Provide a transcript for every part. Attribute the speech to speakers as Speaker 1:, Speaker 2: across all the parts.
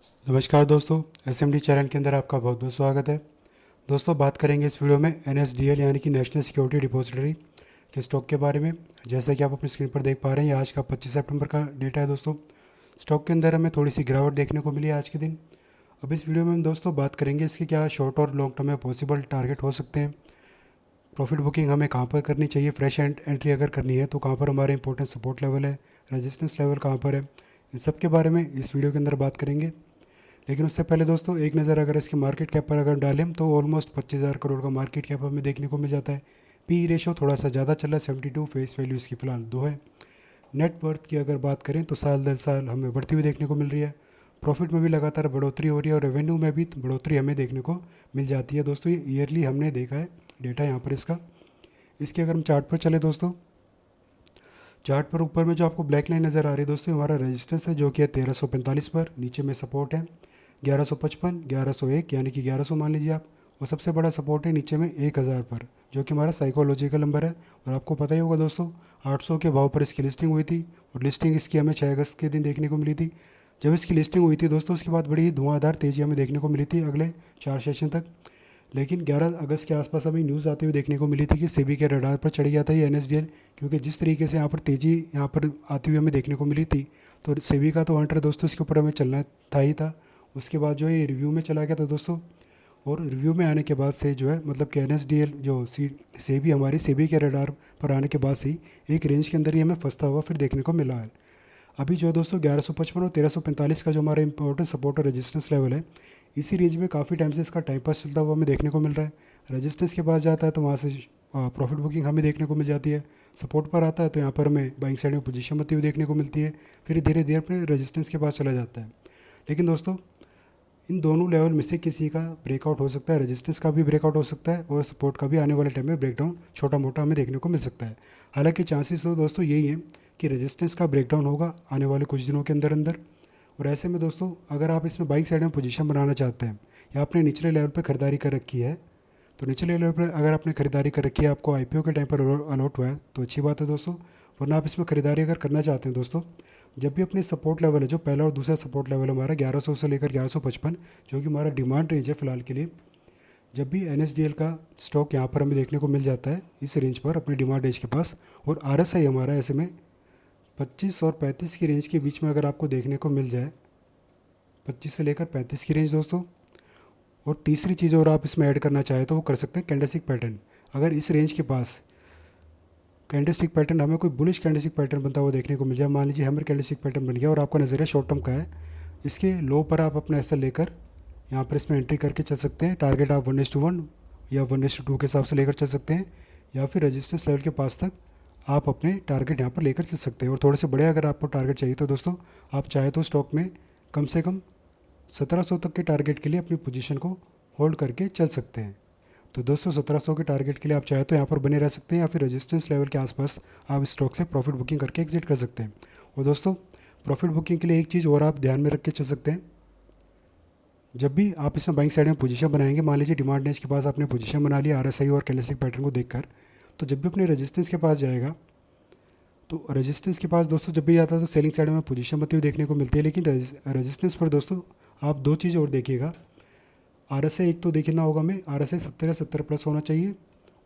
Speaker 1: नमस्कार दोस्तों, SMD channel के अंदर आपका बहुत बहुत स्वागत है। दोस्तों, बात करेंगे इस वीडियो में एनएसडीएल यानी कि नेशनल सिक्योरिटी डिपॉजिटरी के स्टॉक के बारे में। जैसा कि आप अपनी स्क्रीन पर देख पा रहे हैं, ये आज का 25 सितंबर का डेटा है। दोस्तों, स्टॉक के अंदर हमें थोड़ी सी गिरावट देखने को मिली है आज के दिन। अब इस वीडियो में हम दोस्तों बात करेंगे इसके क्या शॉर्ट और लॉन्ग टर्म में पॉसिबल टारगेट हो सकते हैं, प्रॉफिट बुकिंग हमें कहाँ पर करनी चाहिए, फ्रेश एंट्री अगर करनी है तो कहाँ पर हमारे इंपॉर्टेंट सपोर्ट लेवल है, रेजिस्टेंस लेवल कहाँ पर है, इन सब के बारे में इस वीडियो के अंदर बात करेंगे। लेकिन उससे पहले दोस्तों एक नज़र अगर इसके मार्केट कैप पर अगर डालें तो ऑलमोस्ट 25,000 करोड़ का मार्केट कैप हमें देखने को मिल जाता है। पी रेशो थोड़ा सा ज़्यादा चल रहा है, 72। फेस वैल्यू इसकी फ़िलहाल 2 है। नेट वर्थ की अगर बात करें तो साल दर साल हमें बढ़ती हुई देखने को मिल रही है। प्रॉफिट में भी लगातार बढ़ोतरी हो रही है और रेवेन्यू में भी बढ़ोतरी हमें देखने को मिल जाती है। दोस्तों, ये ईयरली हमने देखा है डेटा यहाँ पर इसका। इसके अगर हम चार्ट पर चले दोस्तों, चार्ट पर ऊपर में जो आपको ब्लैक लाइन नज़र आ रही है दोस्तों, हमारा रेजिस्टेंस है जो कि है 1345 पर, नीचे में सपोर्ट है 1155, 1101 यानी कि 1100 मान लीजिए आप, और सबसे बड़ा सपोर्ट है नीचे में 1000 पर, जो कि हमारा साइकोलॉजिकल नंबर है। और आपको पता ही होगा दोस्तों, 800 के भाव पर इसकी लिस्टिंग हुई थी और लिस्टिंग इसकी हमें 6 अगस्त के दिन देखने को मिली थी। जब इसकी लिस्टिंग हुई थी दोस्तों, उसके बाद बड़ी ही धुआंधार तेज़ी हमें देखने को मिली थी अगले 4 सेशन तक। लेकिन 11 अगस्त के आसपास हमें न्यूज़ आते हुए देखने को मिली थी कि सेबी के रडार पर चढ़ गया था ये एनएसडीएल, क्योंकि जिस तरीके से यहाँ पर तेज़ी यहाँ पर आती हुई हमें देखने को मिली थी, तो सेबी का तो हंटर दोस्तों इसके ऊपर हमें चलना था ही था। उसके बाद जो है ये रिव्यू में चला गया था दोस्तों, और रिव्यू में आने के बाद से जो है मतलब कि एनएसडीएल जो सेबी हमारी सेबी के रडार पर आने के बाद से ही एक रेंज के अंदर ही हमें फंसता हुआ फिर देखने को मिला है। अभी जो है दोस्तों 1155 और 1345 का जो हमारा इंपॉर्टेंट सपोर्ट और रेजिस्टेंस लेवल है, इसी रेंज में काफ़ी टाइम से इसका टाइम पास चलता हुआ हमें देखने को मिल रहा है। रेजिस्टेंस के पास जाता है तो वहाँ से प्रॉफिट बुकिंग हमें देखने को मिल जाती है। सपोर्ट पर आता है तो यहाँ पर हमें बाइंग साइड में पोजीशन बनती हुई देखने को मिलती है, फिर धीरे धीरे अपने रेजिस्टेंस के पास चला जाता है। लेकिन दोस्तों, इन दोनों लेवल में से किसी का ब्रेकआउट हो सकता है, रेजिस्टेंस का भी ब्रेकआउट हो सकता है और सपोर्ट का भी आने वाले टाइम में ब्रेकडाउन छोटा मोटा हमें देखने को मिल सकता है। हालांकि चांसेस तो दोस्तों यही है कि रेजिस्टेंस का ब्रेकडाउन होगा आने वाले कुछ दिनों के अंदर अंदर। और ऐसे में दोस्तों, अगर आप इसमें बाइंग साइड में पोजीशन बनाना चाहते हैं या आपने निचले लेवल पर खरीदारी कर रखी है, तो निचले लेवल पर अगर आपने खरीदारी कर रखी है, आपको आईपीओ के टाइम पर अलॉट हुआ है तो अच्छी बात है दोस्तों। वरना आप इसमें खरीदारी अगर करना चाहते हैं दोस्तों, जब भी अपने सपोर्ट लेवल है, जो पहला और दूसरा सपोर्ट लेवल हमारा 1100 से लेकर 1155, जो कि हमारा डिमांड रेंज है फ़िलहाल के लिए, जब भी एनएसडीएल का स्टॉक यहाँ पर हमें देखने को मिल जाता है इस रेंज पर अपनी डिमांड रेंज के पास, और आरएसआई हमारा ऐसे में 25 और 35 की रेंज के बीच में अगर आपको देखने को मिल जाए, 25 से लेकर 35 की रेंज दोस्तों। और तीसरी चीज़ और आप इसमें ऐड करना चाहें तो वो कर सकते हैं कैंडलस्टिक पैटर्न। अगर इस रेंज के पास कैंडलस्टिक पैटर्न हमें कोई बुलिश कैंडलस्टिक पैटर्न बनता हुआ देखने को मिल जाए, मान लीजिए हैमर कैंडलस्टिक पैटर्न बन गया और आपका नज़रिया शॉर्ट टर्म का है, इसके लो पर आप अपना एसएल लेकर यहाँ पर इसमें एंट्री करके चल सकते हैं। टारगेट आप 1:1 या 1:2 के हिसाब से लेकर चल सकते हैं, या फिर रेजिस्टेंस लेवल के पास तक आप अपने टारगेट यहाँ पर लेकर चल सकते हैं। और थोड़े से बड़े अगर आपको टारगेट चाहिए तो दोस्तों, आप चाहे तो स्टॉक में कम से कम 1700 तक के टारगेट के लिए अपनी पोजीशन को होल्ड करके चल सकते हैं। तो दोस्तों, 1700 के टारगेट के लिए आप चाहे तो यहाँ पर बने रह सकते हैं, या फिर रेजिस्टेंस लेवल के आसपास आप स्टॉक से प्रॉफिट बुकिंग करके एग्जिट कर सकते हैं। और दोस्तों, प्रॉफिट बुकिंग के लिए एक चीज़ और आप ध्यान में रख के चल सकते हैं, जब भी आप इसमें बाइंग साइड में पोजीशन बनाएंगे, मान लीजिए डिमांड रेंज के पास आपने पोजीशन बना लिया आरएसआई और कैंडलस्टिक पैटर्न को देखकर, तो जब भी अपने रेजिस्टेंस के पास जाएगा, तो रेजिस्टेंस के पास दोस्तों जब भी आता है तो सेलिंग साइड में पोजीशन बनती हुई देखने को मिलती है। लेकिन रेजिस्टेंस पर दोस्तों आप दो चीज़ और देखिएगा, आरएसआई एक तो देखना होगा हमें, आरएसआई 70 या 70 प्लस होना चाहिए,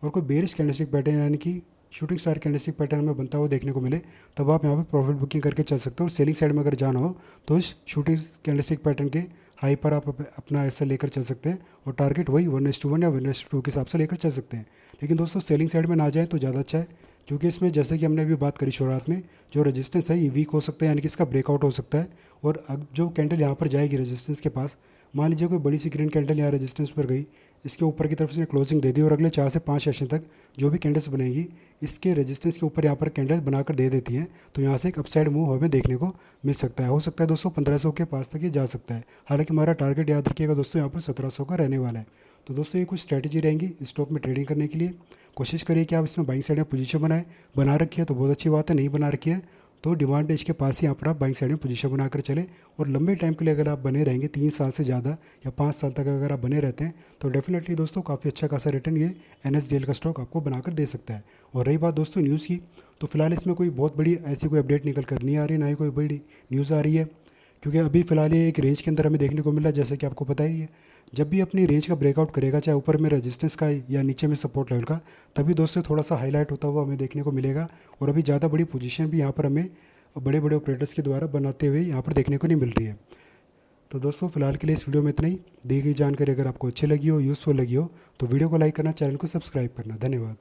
Speaker 1: और कोई बेरिश कैंडलस्टिक पैटर्न यानी कि शूटिंग स्टार कैंडलस्टिक पैटर्न में बनता हुआ देखने को मिले, तब आप यहाँ पर प्रॉफिट बुकिंग करके चल सकते हो। और सेलिंग साइड में अगर जाना हो तो इस शूटिंग कैंडलस्टिक पैटर्न के हाई पर आप अपना ऐसा लेकर चल सकते हैं, और टारगेट वही 1:1 या 1:2 के हिसाब से लेकर चल सकते हैं। लेकिन दोस्तों, सेलिंग साइड में ना जाए तो ज़्यादा अच्छा है, क्योंकि इसमें जैसे कि हमने अभी बात करी शुरुआत में, जो रेजिस्टेंस है ये वीक हो सकता है, यानी कि इसका ब्रेकआउट हो सकता है। और अब जो कैंडल यहाँ पर जाएगी रेजिस्टेंस के पास, मान लीजिए कोई बड़ी सी ग्रीन कैंडल यहाँ रेजिस्टेंस पर गई, इसके ऊपर की तरफ से क्लोजिंग दे दी, और अगले 4 से 5 सेशन तक जो भी कैंडल्स बनेगी इसके रेजिस्टेंस के ऊपर यहाँ पर कैंडल बनाकर दे देती हैं, तो यहाँ से एक अपसाइड मूव हमें देखने को मिल सकता है। हो सकता है दोस्तों 1500 के पास तक ये जा सकता है। हालांकि हमारा टारगेट याद रखिएगा दोस्तों, यहाँ पर 1700 का रहने वाला है। तो दोस्तों, ये कुछ स्ट्रैटेजी रहेंगी स्टॉक में ट्रेडिंग करने के लिए। कोशिश करिए कि आप इसमें बाइंग साइड में पोजीशन बना रखी है तो बहुत अच्छी बात है, नहीं बना रखी है तो डिमांड रेंज के पास ही यहाँ पर आप बाइंग साइड में पोजीशन बनाकर चले। और लंबे टाइम के लिए अगर आप बने रहेंगे, 3 साल से ज़्यादा या 5 साल तक अगर आप बने रहते हैं, तो डेफिनेटली दोस्तों काफ़ी अच्छा खासा रिटर्न ये एनएसडीएल का स्टॉक आपको बनाकर दे सकता है। और रही बात दोस्तों न्यूज़ की, तो फिलहाल इसमें कोई बहुत बड़ी ऐसी कोई अपडेट निकल कर नहीं आ रही, ना ही कोई बड़ी न्यूज़ आ रही है, क्योंकि अभी फ़िलहाल ये एक रेंज के अंदर हमें देखने को मिल रहा है, जैसे कि आपको पता ही है। जब भी अपनी रेंज का ब्रेकआउट करेगा, चाहे ऊपर में रेजिस्टेंस का या नीचे में सपोर्ट लेवल का, तभी दोस्तों थोड़ा सा हाईलाइट होता हुआ हमें देखने को मिलेगा। और अभी ज़्यादा बड़ी पोजीशन भी यहाँ पर हमें बड़े बड़े ऑपरेटर्स के द्वारा बनाते हुए यहाँ पर देखने को नहीं मिल रही है। तो दोस्तों फिलहाल के लिए इस वीडियो में इतना ही। दी गई जानकारी अगर आपको अच्छी लगी हो, यूज़फुल लगी हो, तो वीडियो को लाइक करना, चैनल को सब्सक्राइब करना। धन्यवाद।